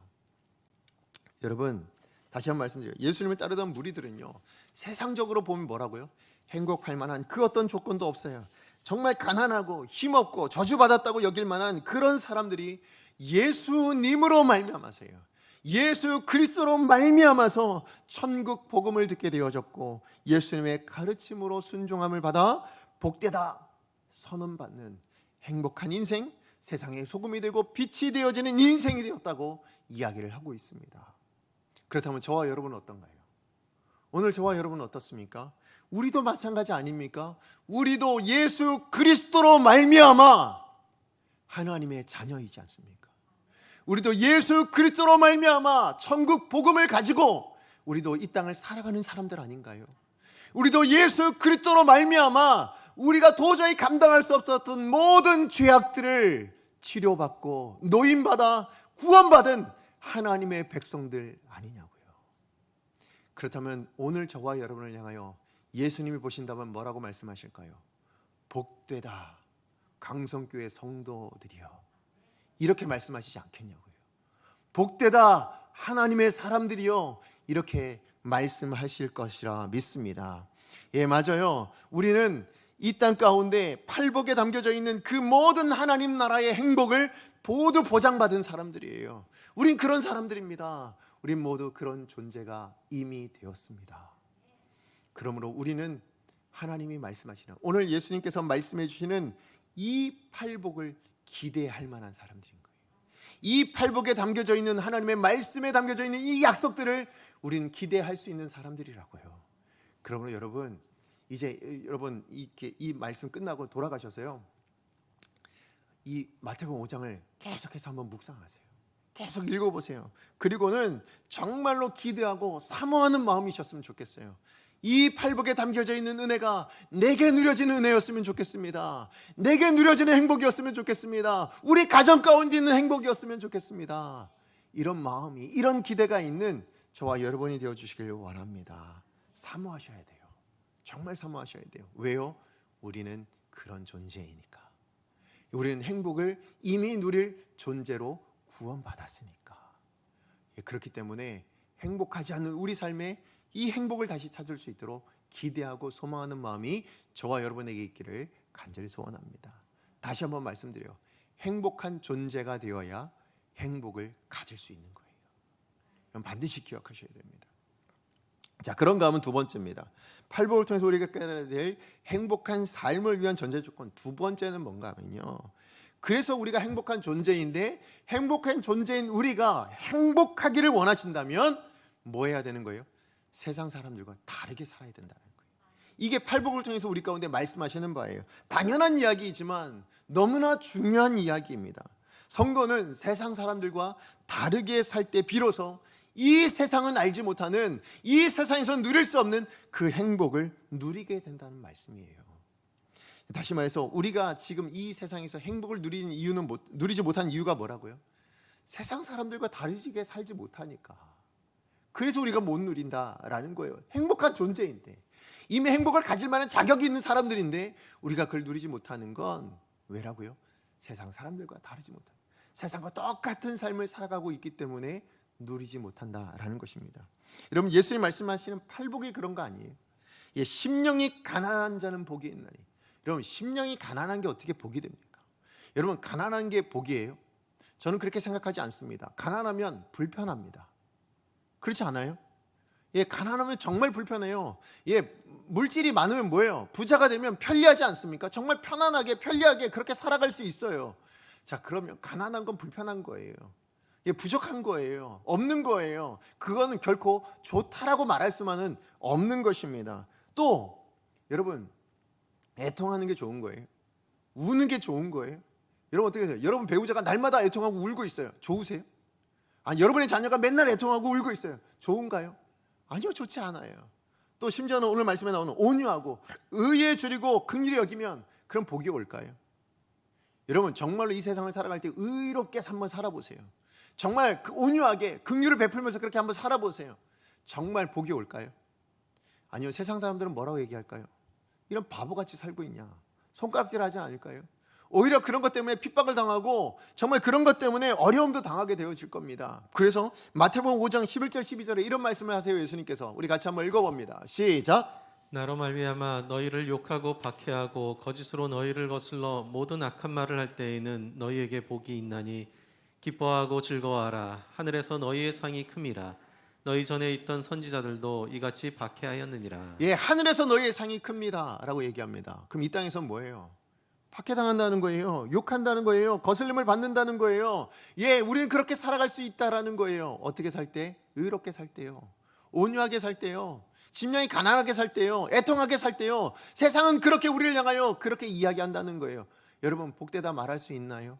여러분, 다시 한번 말씀드려요. 예수님을 따르던 무리들은요, 세상적으로 보면 뭐라고요? 행복할 만한 그 어떤 조건도 없어요. 정말 가난하고 힘없고 저주받았다고 여길 만한 그런 사람들이 예수님으로 말미암아서요, 예수 그리스도로 말미암아서 천국 복음을 듣게 되어졌고 예수님의 가르침으로 순종함을 받아 복되다 선언받는 행복한 인생, 세상의 소금이 되고 빛이 되어지는 인생이 되었다고 이야기를 하고 있습니다. 그렇다면 저와 여러분은 어떤가요? 오늘 저와 여러분은 어떻습니까? 우리도 마찬가지 아닙니까? 우리도 예수 그리스도로 말미암아 하나님의 자녀이지 않습니까? 우리도 예수 그리스도로 말미암아 천국 복음을 가지고 우리도 이 땅을 살아가는 사람들 아닌가요? 우리도 예수 그리스도로 말미암아 우리가 도저히 감당할 수 없었던 모든 죄악들을 치료받고 노임받아 구원받은 하나님의 백성들 아니냐고요. 그렇다면 오늘 저와 여러분을 향하여 예수님이 보신다면 뭐라고 말씀하실까요? 복되다 강성교회 성도들이여, 이렇게 말씀하시지 않겠냐고요. 복되다 하나님의 사람들이여, 이렇게 말씀하실 것이라 믿습니다. 예, 맞아요. 우리는 이 땅 가운데 팔복에 담겨져 있는 그 모든 하나님 나라의 행복을 모두 보장받은 사람들이에요. 우린 그런 사람들입니다. 우린 모두 그런 존재가 이미 되었습니다. 그러므로 우리는 하나님이 말씀하시는, 오늘 예수님께서 말씀해 주시는 이 팔복을 기대할 만한 사람들인 거예요. 이 팔복에 담겨져 있는 하나님의 말씀에 담겨져 있는 이 약속들을 우리는 기대할 수 있는 사람들이라고요. 그러므로 여러분, 이제 여러분 이 말씀 끝나고 돌아가셔서요, 이 마태복음 5장을 계속해서 한번 묵상하세요. 계속 읽어보세요. 그리고는 정말로 기대하고 사모하는 마음이셨으면 좋겠어요. 이 팔복에 담겨져 있는 은혜가 내게 누려지는 은혜였으면 좋겠습니다. 내게 누려지는 행복이었으면 좋겠습니다. 우리 가정 가운데 있는 행복이었으면 좋겠습니다. 이런 마음이, 이런 기대가 있는 저와 여러분이 되어주시길 원합니다. 사모하셔야 돼요. 정말 사모하셔야 돼요. 왜요? 우리는 그런 존재이니까. 우리는 행복을 이미 누릴 존재로 구원받았으니까. 그렇기 때문에 행복하지 않는 우리 삶에 이 행복을 다시 찾을 수 있도록 기대하고 소망하는 마음이 저와 여러분에게 있기를 간절히 소원합니다. 다시 한번 말씀드려요. 행복한 존재가 되어야 행복을 가질 수 있는 거예요. 그럼 반드시 기억하셔야 됩니다. 자, 그런가 하면 두 번째입니다. 팔복을 통해서 우리가 깨달아야 될 행복한 삶을 위한 전제 조건 두 번째는 뭔가 하면요, 그래서 우리가 행복한 존재인데, 행복한 존재인 우리가 행복하기를 원하신다면 뭐 해야 되는 거예요? 세상 사람들과 다르게 살아야 된다는 거예요. 이게 팔복을 통해서 우리 가운데 말씀하시는 바예요. 당연한 이야기이지만 너무나 중요한 이야기입니다. 선거는 세상 사람들과 다르게 살 때 비로소 이 세상은 알지 못하는, 이 세상에서 누릴 수 없는 그 행복을 누리게 된다는 말씀이에요. 다시 말해서 우리가 지금 이 세상에서 행복을 누리는 이유는 누리지 못한 이유가 뭐라고요? 세상 사람들과 다르게 살지 못하니까. 그래서 우리가 못 누린다라는 거예요. 행복한 존재인데, 이미 행복을 가질 만한 자격이 있는 사람들인데 우리가 그걸 누리지 못하는 건 왜라고요? 세상 사람들과 다르지 못한, 세상과 똑같은 삶을 살아가고 있기 때문에 누리지 못한다라는 것입니다. 여러분, 예수님 말씀하시는 팔복이 그런 거 아니에요. 예, 심령이 가난한 자는 복이 있나니. 여러분, 심령이 가난한 게 어떻게 복이 됩니까? 여러분, 가난한 게 복이에요? 저는 그렇게 생각하지 않습니다. 가난하면 불편합니다. 그렇지 않아요? 예, 가난하면 정말 불편해요. 예, 물질이 많으면 뭐예요? 부자가 되면 편리하지 않습니까? 정말 편안하게 편리하게 그렇게 살아갈 수 있어요. 자, 그러면 가난한 건 불편한 거예요. 예, 부족한 거예요. 없는 거예요. 그거는 결코 좋다라고 말할 수만은 없는 것입니다. 또 여러분, 애통하는 게 좋은 거예요? 우는 게 좋은 거예요? 여러분 어떻게 하세요? 여러분 배우자가 날마다 애통하고 울고 있어요. 좋으세요? 아니, 여러분의 자녀가 맨날 애통하고 울고 있어요. 좋은가요? 아니요, 좋지 않아요. 또 심지어는 오늘 말씀에 나오는 온유하고 의에 줄이고 긍휼히 여기면 그럼 복이 올까요? 여러분 정말로 이 세상을 살아갈 때 의롭게 한번 살아보세요. 정말 그 온유하게 긍휼을 베풀면서 그렇게 한번 살아보세요. 정말 복이 올까요? 아니요, 세상 사람들은 뭐라고 얘기할까요? 이런 바보같이 살고 있냐, 손가락질하지 않을까요? 오히려 그런 것 때문에 핍박을 당하고 정말 그런 것 때문에 어려움도 당하게 되어질 겁니다. 그래서 마태복음 5장 11절 12절에 이런 말씀을 하세요. 예수님께서. 우리 같이 한번 읽어봅니다. 시작. 나로 말미암아 너희를 욕하고 박해하고 거짓으로 너희를 거슬러 모든 악한 말을 할 때에는 너희에게 복이 있나니 기뻐하고 즐거워하라. 하늘에서 너희의 상이 큼이라. 너희 전에 있던 선지자들도 이같이 박해하였느니라. 예, 하늘에서 너희의 상이 큽니다 라고 얘기합니다. 그럼 이 땅에서 뭐예요? 박해당한다는 거예요. 욕한다는 거예요. 거슬림을 받는다는 거예요. 예, 우리는 그렇게 살아갈 수 있다라는 거예요. 어떻게 살 때? 의롭게 살 때요. 온유하게 살 때요. 심령이 가난하게 살 때요. 애통하게 살 때요. 세상은 그렇게 우리를 향하여 그렇게 이야기한다는 거예요. 여러분 복되다 말할 수 있나요?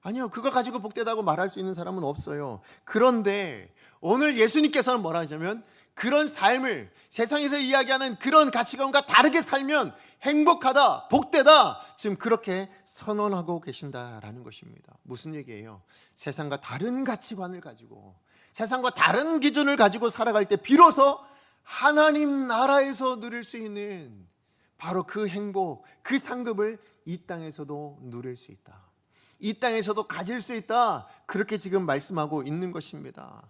아니요, 그걸 가지고 복되다고 말할 수 있는 사람은 없어요. 그런데 오늘 예수님께서는 뭐라 하냐면 그런 삶을 세상에서 이야기하는 그런 가치관과 다르게 살면 행복하다, 복되다, 지금 그렇게 선언하고 계신다라는 것입니다. 무슨 얘기예요? 세상과 다른 가치관을 가지고 세상과 다른 기준을 가지고 살아갈 때 비로소 하나님 나라에서 누릴 수 있는 바로 그 행복, 그 상급을 이 땅에서도 누릴 수 있다, 이 땅에서도 가질 수 있다, 그렇게 지금 말씀하고 있는 것입니다.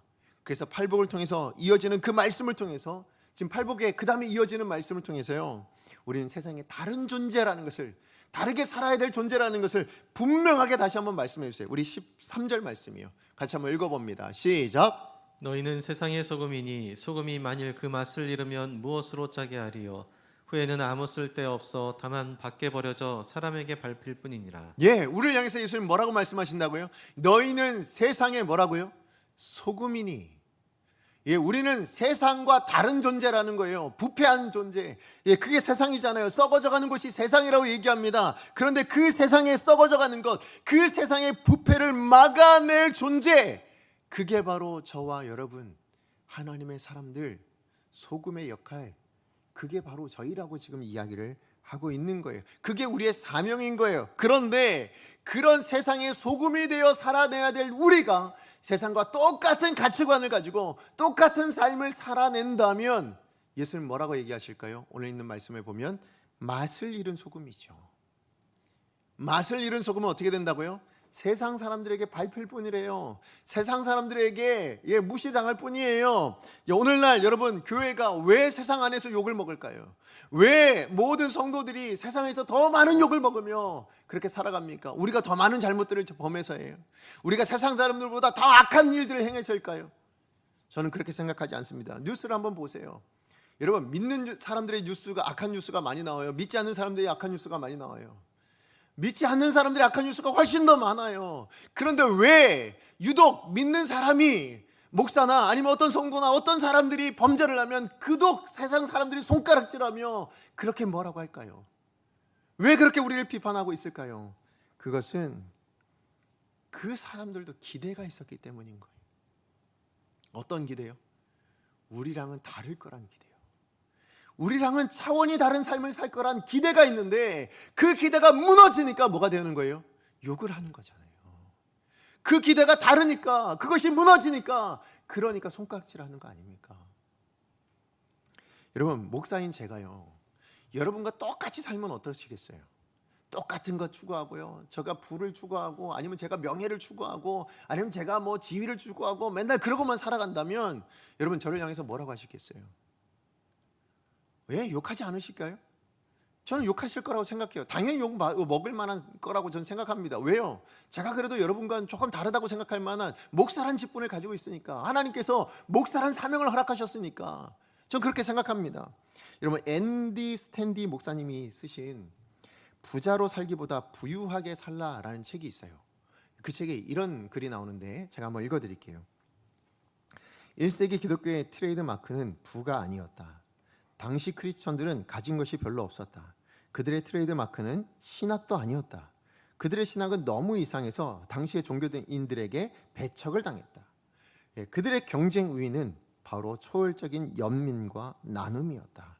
그래서 팔복을 통해서 이어지는 그 말씀을 통해서 지금 팔복에 그 다음에 이어지는 말씀을 통해서요, 우리는 세상에 다른 존재라는 것을, 다르게 살아야 될 존재라는 것을 분명하게 다시 한번 말씀해 주세요. 우리 13절 말씀이요, 같이 한번 읽어봅니다. 시작. 너희는 세상의 소금이니 소금이 만일 그 맛을 잃으면 무엇으로 짜게 하리요. 후에는 아무 쓸데 없어 다만 밖에 버려져 사람에게 밟힐 뿐이니라. 예, 우리를 향해서 예수님 뭐라고 말씀하신다고요? 너희는 세상의 뭐라고요? 소금이니. 예, 우리는 세상과 다른 존재라는 거예요. 부패한 존재. 예, 그게 세상이잖아요. 썩어져가는 것이 세상이라고 얘기합니다. 그런데 그 세상에 썩어져가는 것, 그 세상의 부패를 막아낼 존재, 그게 바로 저와 여러분, 하나님의 사람들, 소금의 역할, 그게 바로 저희라고 지금 이야기를 하고 있는 거예요. 그게 우리의 사명인 거예요. 그런데 그런 세상의 소금이 되어 살아내야 될 우리가 세상과 똑같은 가치관을 가지고 똑같은 삶을 살아낸다면 예수님 뭐라고 얘기하실까요? 오늘 있는 말씀에 보면 맛을 잃은 소금이죠. 맛을 잃은 소금은 어떻게 된다고요? 세상 사람들에게 밟힐 뿐이래요. 세상 사람들에게 무시당할 뿐이에요. 오늘날 여러분, 교회가 왜 세상 안에서 욕을 먹을까요? 왜 모든 성도들이 세상에서 더 많은 욕을 먹으며 그렇게 살아갑니까? 우리가 더 많은 잘못들을 범해서예요. 우리가 세상 사람들보다 더 악한 일들을 행해서일까요? 저는 그렇게 생각하지 않습니다. 뉴스를 한번 보세요. 여러분, 믿는 사람들의 뉴스가, 악한 뉴스가 많이 나와요. 믿지 않는 사람들의 악한 뉴스가 많이 나와요. 믿지 않는 사람들의 악한 뉴스가 훨씬 더 많아요. 그런데 왜 유독 믿는 사람이, 목사나 아니면 어떤 성도나 어떤 사람들이 범죄를 하면 그독 세상 사람들이 손가락질하며 그렇게 뭐라고 할까요? 왜 그렇게 우리를 비판하고 있을까요? 그것은 그 사람들도 기대가 있었기 때문인 거예요. 어떤 기대요? 우리랑은 다를 거란 기대요. 우리랑은 차원이 다른 삶을 살 거란 기대가 있는데 그 기대가 무너지니까 뭐가 되는 거예요? 욕을 하는 거잖아요. 그 기대가 다르니까, 그것이 무너지니까, 그러니까 손가락질하는 거 아닙니까? 여러분, 목사인 제가요, 여러분과 똑같이 살면 어떠시겠어요? 똑같은 것 추구하고요, 제가 부를 추구하고, 아니면 제가 명예를 추구하고, 아니면 제가 뭐 지위를 추구하고 맨날 그러고만 살아간다면 여러분 저를 향해서 뭐라고 하시겠어요? 왜 욕하지 않으실까요? 저는 욕하실 거라고 생각해요. 당연히 욕 먹을 만한 거라고 저는 생각합니다. 왜요? 제가 그래도 여러분과는 조금 다르다고 생각할 만한 목사란 직분을 가지고 있으니까, 하나님께서 목사란 사명을 허락하셨으니까 저는 그렇게 생각합니다. 여러분, 앤디 스탠디 목사님이 쓰신 부자로 살기보다 부유하게 살라라는 책이 있어요. 그 책에 이런 글이 나오는데 제가 한번 읽어드릴게요. 1세기 기독교의 트레이드 마크는 부가 아니었다. 당시 크리스천들은 가진 것이 별로 없었다. 그들의 트레이드 마크는 신학도 아니었다. 그들의 신학은 너무 이상해서 당시의 종교인들에게 배척을 당했다. 그들의 경쟁 우위는 바로 초월적인 연민과 나눔이었다.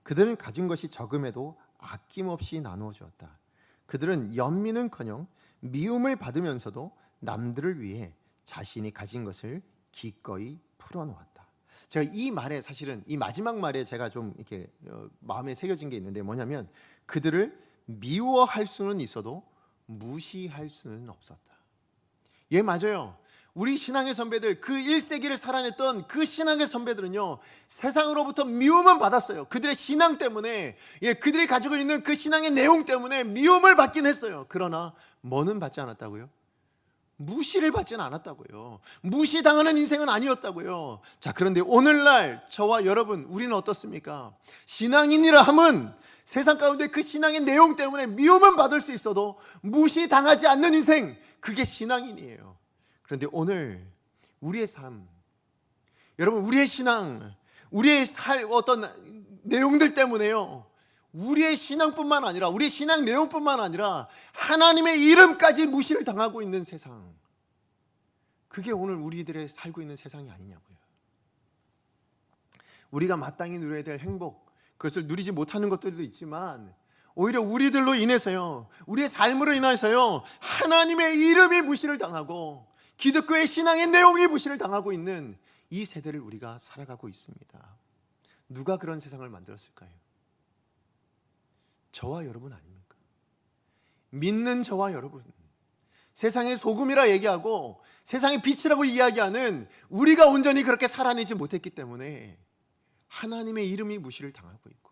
그들은 가진 것이 적음에도 아낌없이 나누어 주었다. 그들은 연민은커녕 미움을 받으면서도 남들을 위해 자신이 가진 것을 기꺼이 풀어놓았다. 제가 이 말에 사실은 이 마지막 말에 제가 좀 이렇게 마음에 새겨진 게 있는데 뭐냐면 그들을 미워할 수는 있어도 무시할 수는 없었다. 예, 맞아요. 우리 신앙의 선배들, 그 1세기를 살아냈던 그 신앙의 선배들은요, 세상으로부터 미움은 받았어요. 그들의 신앙 때문에, 그들이 가지고 있는 그 신앙의 내용 때문에 미움을 받긴 했어요. 그러나 뭐는 받지 않았다고요? 무시를 받지는 않았다고요. 무시당하는 인생은 아니었다고요. 자, 그런데 오늘날 저와 여러분, 우리는 어떻습니까? 신앙인이라 함은 세상 가운데 그 신앙의 내용 때문에 미움은 받을 수 있어도 무시당하지 않는 인생, 그게 신앙인이에요. 그런데 오늘 우리의 삶, 여러분, 우리의 신앙, 우리의 어떤 내용들 때문에요, 우리의 신앙뿐만 아니라, 우리의 신앙 내용뿐만 아니라 하나님의 이름까지 무시를 당하고 있는 세상, 그게 오늘 우리들의 살고 있는 세상이 아니냐고요. 우리가 마땅히 누려야 될 행복, 그것을 누리지 못하는 것들도 있지만 오히려 우리들로 인해서요, 우리의 삶으로 인해서요, 하나님의 이름이 무시를 당하고 기독교의 신앙의 내용이 무시를 당하고 있는 이 세대를 우리가 살아가고 있습니다. 누가 그런 세상을 만들었을까요? 저와 여러분 아닙니까? 믿는 저와 여러분, 세상의 소금이라 얘기하고 세상의 빛이라고 이야기하는 우리가 온전히 그렇게 살아내지 못했기 때문에 하나님의 이름이 무시를 당하고 있고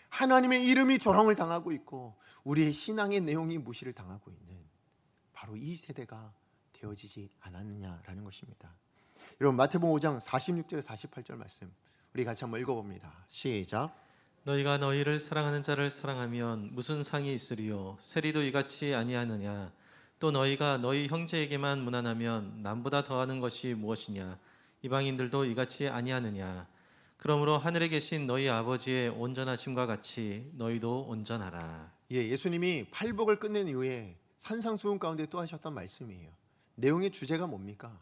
하나님의 이름이 조롱을 당하고 있고 우리의 신앙의 내용이 무시를 당하고 있는 바로 이 세대가 되어지지 않았느냐라는 것입니다. 여러분, 마태복음 5장 46절 48절 말씀 우리 같이 한번 읽어봅니다. 시작. 너희가 너희를 사랑하는 자를 사랑하면 무슨 상이 있으리요? 세리도 이같이 아니하느냐? 또 너희가 너희 형제에게만 무난하면 남보다 더하는 것이 무엇이냐? 이방인들도 이같이 아니하느냐? 그러므로 하늘에 계신 너희 아버지의 온전하심과 같이 너희도 온전하라. 예수님이 팔복을 끝낸 이후에 산상수훈 가운데 또 하셨던 말씀이에요. 내용의 주제가 뭡니까?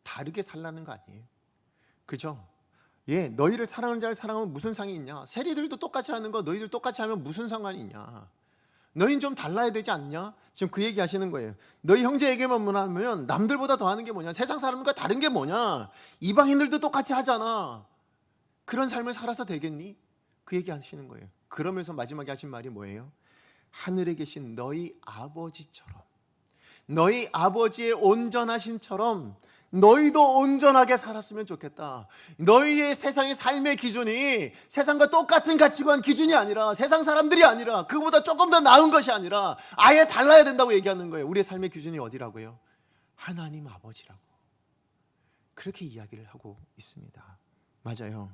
다르게 살라는 거 아니에요? 그죠? 너희를 사랑하는 자를 사랑하면 무슨 상이 있냐? 세리들도 똑같이 하는 거 너희들 똑같이 하면 무슨 상관이 있냐? 너희는 좀 달라야 되지 않냐? 지금 그 얘기 하시는 거예요. 너희 형제에게만 무난하면 남들보다 더하는 게 뭐냐? 세상 사람과 다른 게 뭐냐? 이방인들도 똑같이 하잖아. 그런 삶을 살아서 되겠니? 그 얘기 하시는 거예요. 그러면서 마지막에 하신 말이 뭐예요? 하늘에 계신 너희 아버지처럼, 너희 아버지의 온전하심처럼 너희도 온전하게 살았으면 좋겠다. 너희의 세상의 삶의 기준이 세상과 똑같은 가치관 기준이 아니라, 세상 사람들이 아니라, 그보다 조금 더 나은 것이 아니라 아예 달라야 된다고 얘기하는 거예요. 우리의 삶의 기준이 어디라고요? 하나님 아버지라고 그렇게 이야기를 하고 있습니다. 맞아요.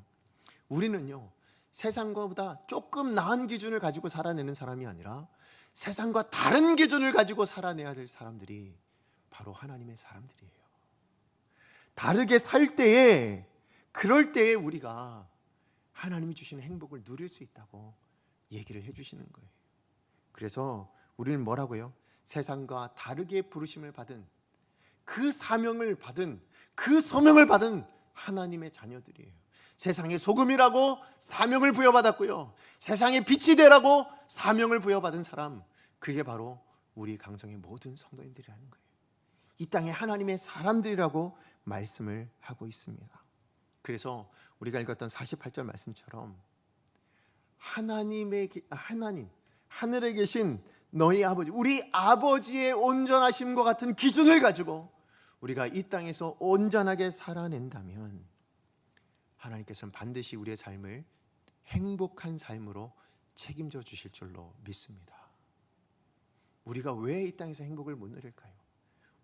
우리는요, 세상과보다 조금 나은 기준을 가지고 살아내는 사람이 아니라 세상과 다른 기준을 가지고 살아내야 될 사람들이 바로 하나님의 사람들이에요. 다르게 살 때에, 그럴 때에 우리가 하나님이 주시는 행복을 누릴 수 있다고 얘기를 해주시는 거예요. 그래서 우리는 뭐라고요? 세상과 다르게 부르심을 받은, 그 사명을 받은, 그 소명을 받은 하나님의 자녀들이에요. 세상의 소금이라고 사명을 부여받았고요, 세상의 빛이 되라고 사명을 부여받은 사람, 그게 바로 우리 강성의 모든 성도님들이라는 거예요. 이 땅에 하나님의 사람들이라고 말씀을 하고 있습니다. 그래서 우리가 읽었던 48절 말씀처럼 하나님, 하늘에 계신 너희 아버지, 우리 아버지의 온전하심과 같은 기준을 가지고 우리가 이 땅에서 온전하게 살아낸다면 하나님께서는 반드시 우리의 삶을 행복한 삶으로 책임져 주실 줄로 믿습니다. 우리가 왜 이 땅에서 행복을 못 누릴까요?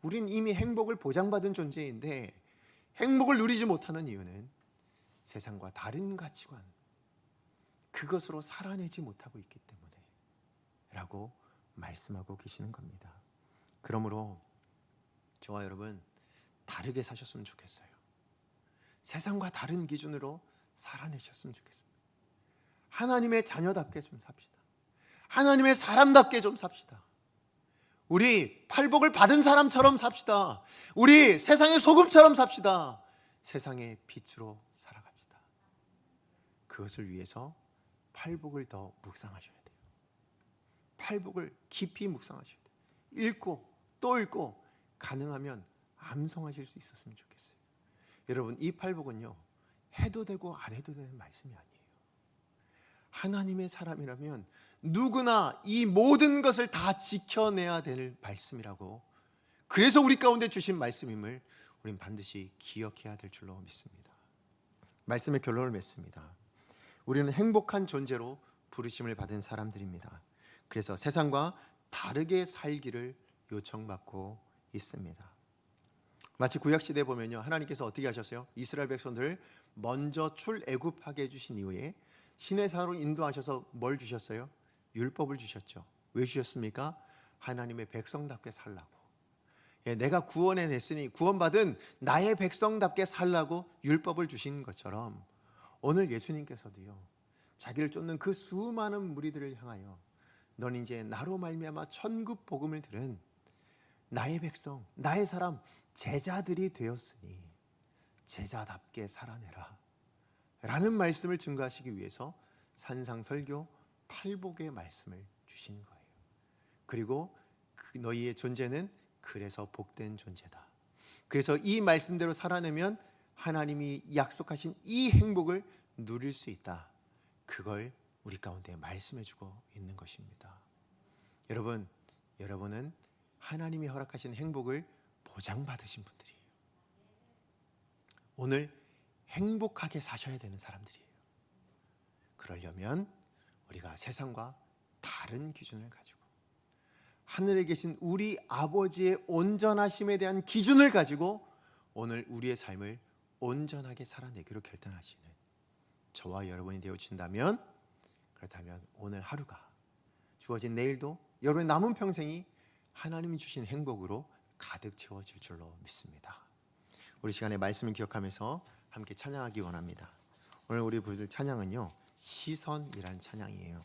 우린 이미 행복을 보장받은 존재인데 행복을 누리지 못하는 이유는 세상과 다른 가치관, 그것으로 살아내지 못하고 있기 때문에 라고 말씀하고 계시는 겁니다. 그러므로 저와 여러분, 다르게 사셨으면 좋겠어요. 세상과 다른 기준으로 살아내셨으면 좋겠습니다. 하나님의 자녀답게 좀 삽시다. 하나님의 사람답게 좀 삽시다. 우리 팔복을 받은 사람처럼 삽시다. 우리 세상의 소금처럼 삽시다. 세상의 빛으로 살아갑시다. 그것을 위해서 팔복을 더 묵상하셔야 돼요. 팔복을 깊이 묵상하셔야 돼요. 읽고 또 읽고 가능하면 암송하실 수 있었으면 좋겠어요. 여러분, 이 팔복은요, 해도 되고 안 해도 되는 말씀이 아니에요. 하나님의 사람이라면 누구나 이 모든 것을 다 지켜내야 될 말씀이라고, 그래서 우리 가운데 주신 말씀임을 우린 반드시 기억해야 될 줄로 믿습니다. 말씀의 결론을 맺습니다. 우리는 행복한 존재로 부르심을 받은 사람들입니다. 그래서 세상과 다르게 살기를 요청받고 있습니다. 마치 구약시대에 보면요, 하나님께서 어떻게 하셨어요? 이스라엘 백성들을 먼저 출애굽하게 해주신 이후에 시내산으로 인도하셔서 뭘 주셨어요? 율법을 주셨죠. 왜 주셨습니까? 하나님의 백성답게 살라고. 내가 구원해냈으니 구원받은 나의 백성답게 살라고 율법을 주신 것처럼, 오늘 예수님께서도요, 자기를 쫓는 그 수많은 무리들을 향하여 넌 이제 나로 말미암아 천국 복음을 들은 나의 백성, 나의 사람, 제자들이 되었으니 제자답게 살아내라 라는 말씀을 증거하시기 위해서 산상설교 팔복의 말씀을 주신 거예요. 그리고 너희의 존재는 그래서 복된 존재다. 그래서 이 말씀대로 살아내면 하나님이 약속하신 이 행복을 누릴 수 있다. 그걸 우리 가운데 말씀해 주고 있는 것입니다. 여러분은 하나님이 허락하신 행복을 보장받으신 분들이에요. 오늘 행복하게 사셔야 되는 사람들이에요. 그러려면 우리가 세상과 다른 기준을 가지고 하늘에 계신 우리 아버지의 온전하심에 대한 기준을 가지고 오늘 우리의 삶을 온전하게 살아내기로 결단하시는 저와 여러분이 되어주신다면, 그렇다면 오늘 하루가, 주어진 내일도, 여러분의 남은 평생이 하나님이 주신 행복으로 가득 채워질 줄로 믿습니다. 우리 시간에 말씀을 기억하면서 함께 찬양하기 원합니다. 오늘 우리 부를 찬양은요, 시선이라는 찬양이에요.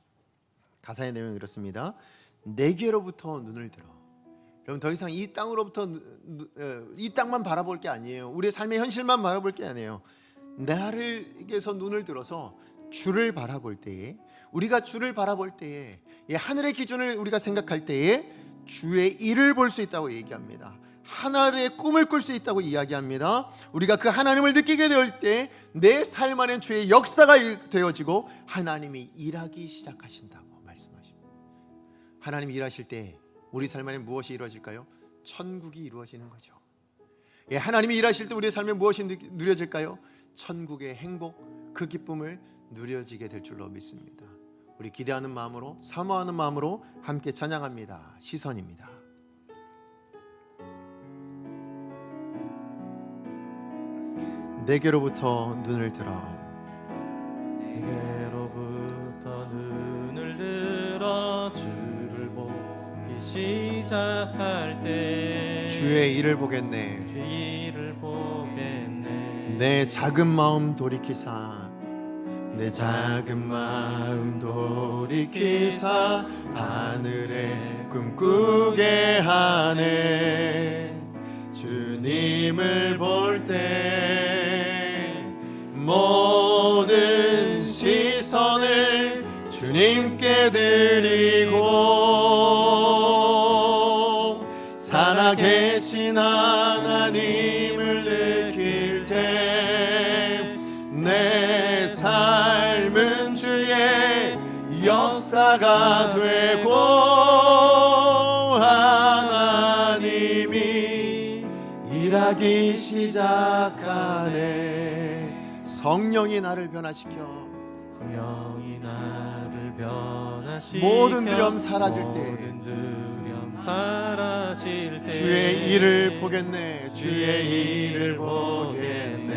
가사의 내용이 이렇습니다. 내게로부터 눈을 들어. 여러분, 더 이상 이 땅으로부터 이 땅만 바라볼 게 아니에요. 우리의 삶의 현실만 바라볼 게 아니에요. 나를에게서 눈을 들어서 주를 바라볼 때에, 우리가 주를 바라볼 때에, 하늘의 기준을 우리가 생각할 때에 주의 일을 볼 수 있다고 얘기합니다. 하늘의 꿈을 꿀 수 있다고 이야기합니다. 우리가 그 하나님을 느끼게 될 때 내 삶 안에 주의 역사가 되어지고 하나님이 일하기 시작하신다고 말씀하십니다. 하나님이 일하실 때 우리 삶 안에 무엇이 이루어질까요? 천국이 이루어지는 거죠. 하나님이 일하실 때 우리의 삶에 무엇이 누려질까요? 천국의 행복, 그 기쁨을 누려지게 될 줄로 믿습니다. 우리 기대하는 마음으로, 사모하는 마음으로 함께 찬양합니다. 시선입니다. 내게로부터 눈을 들어. 내게로부터 눈을 들어 주를 보기 시작할 때 주의 일을 보겠네. 주의 일을 보겠네. 내 작은 마음 돌이키사, 내 작은 마음 돌이키사 하늘에 꿈꾸게 하네. 주님을 볼 때 모든 시선을 주님께 드리고 살아계신 하나님을 느낄 때 내 삶은 주의 역사가 되고 하나님이 일하기 시작하네. 성령이 나를 변화시켜, 성령이 나를 변화시켜 모든 두려움 사라질 때, 모든 두려움 사라질 때 주의 일을 보겠네. 주의 일을 보겠네.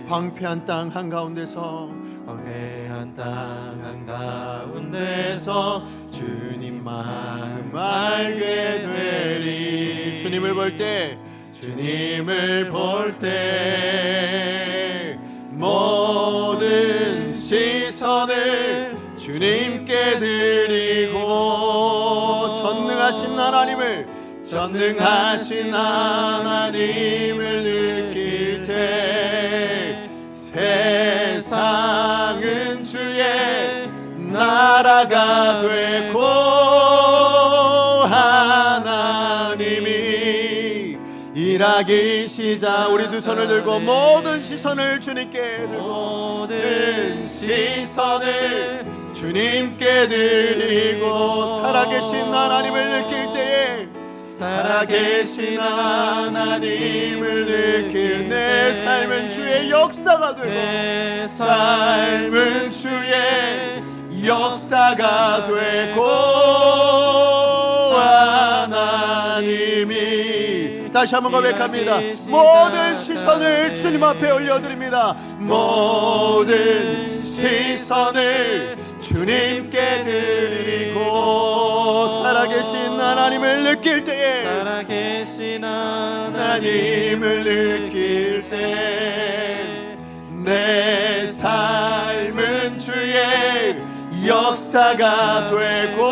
황폐한 땅 한가운데서, 황폐한 땅 한가운데서 주님 마음 알게 되리. 주님을 볼 때, 주님을 볼 때 모든 시선을 주님께 드리 하나님을, 전능하신 하나님을 느낄 때 세상은 주의 나라가 되고 하나님이 일하기 시작. 우리 두 손을 들고 모든 시선을 주님께 들고, 모든 시선을 주님께 드리고, 살아계신 하나님을 느낄 때에, 살아계신 하나님을 느낄 내 삶은 주의 역사가 되고, 내 삶은 주의 역사가 되고 하나님이, 다시 한번 고백합니다. 모든 시선을 주님 앞에 올려드립니다. 모든 시선을 주님께 드리고, 살아계신 하나님을 느낄 때에, 살아계신 하나님을 느낄 때 내 삶은 주의 역사가 되고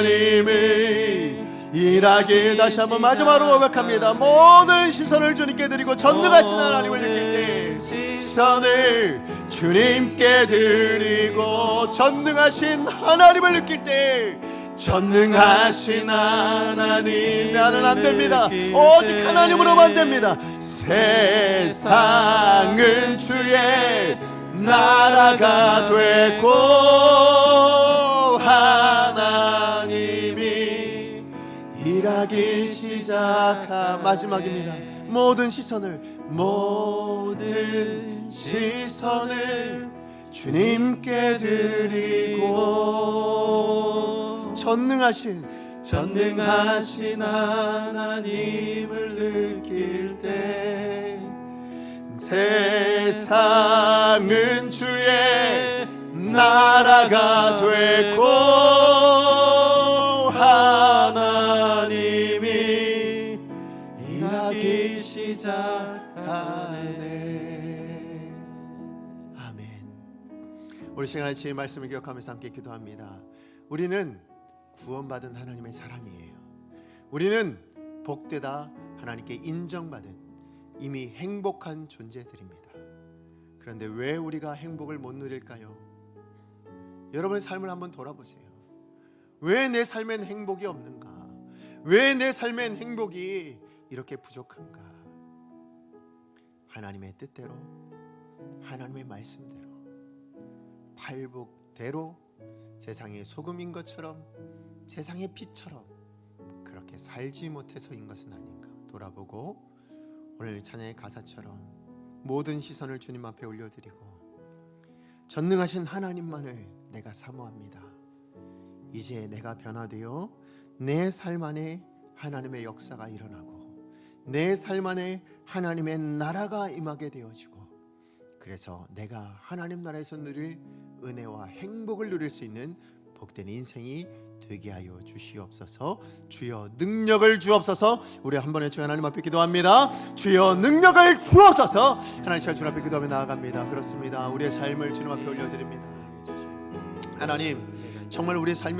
하나님을 일하게. 다시 한번 마지막으로 고백합니다. 모든 시선을 주님께 드리고, 전능하신 하나님을 느낄 때 시선을 주님께 드리고, 전능하신 하나님을 느낄 때, 전능하신 하나님, 나는 안 됩니다. 오직 하나님으로만 됩니다. 세상은 주의 나라가 되고 하나님이 일하기 시작한, 마지막입니다. 모든 시선을 주님께 드리고, 전능하신 하나님을 느낄 때 세상은 주의 나라가 되고 하나님이 일하기 시작하네. 아멘. 우리 시간 아침의 말씀을 기억하면서 함께 기도합니다. 우리는 구원받은 하나님의 사람이에요. 우리는 복되다 하나님께 인정받은 이미 행복한 존재들입니다. 그런데 왜 우리가 행복을 못 누릴까요? 여러분의 삶을 한번 돌아보세요. 왜 내 삶엔 행복이 없는가? 왜 내 삶엔 행복이 이렇게 부족한가? 하나님의 뜻대로, 하나님의 말씀대로, 팔복대로 세상의 소금인 것처럼, 세상의 빛처럼 그렇게 살지 못해서인 것은 아닌가 돌아보고, 오늘 찬양의 가사처럼 모든 시선을 주님 앞에 올려드리고, 전능하신 하나님만을 내가 사모합니다. 이제 내가 변화되어 내 삶 안에 하나님의 역사가 일어나고, 내 삶 안에 하나님의 나라가 임하게 되어지고, 그래서 내가 하나님 나라에서 누릴 은혜와 행복을 누릴 수 있는 복된 인생이 되게 하여 주시옵소서. 주여 능력을 주옵소서. 우리 한 번에 주 하나님 앞에 기도합니다. 주여 능력을 주옵소서. 하나님 주 앞에 기도하며 나아갑니다. 그렇습니다. 우리의 삶을 주님 앞에 올려드립니다. 하나님, 정말 우리의 삶이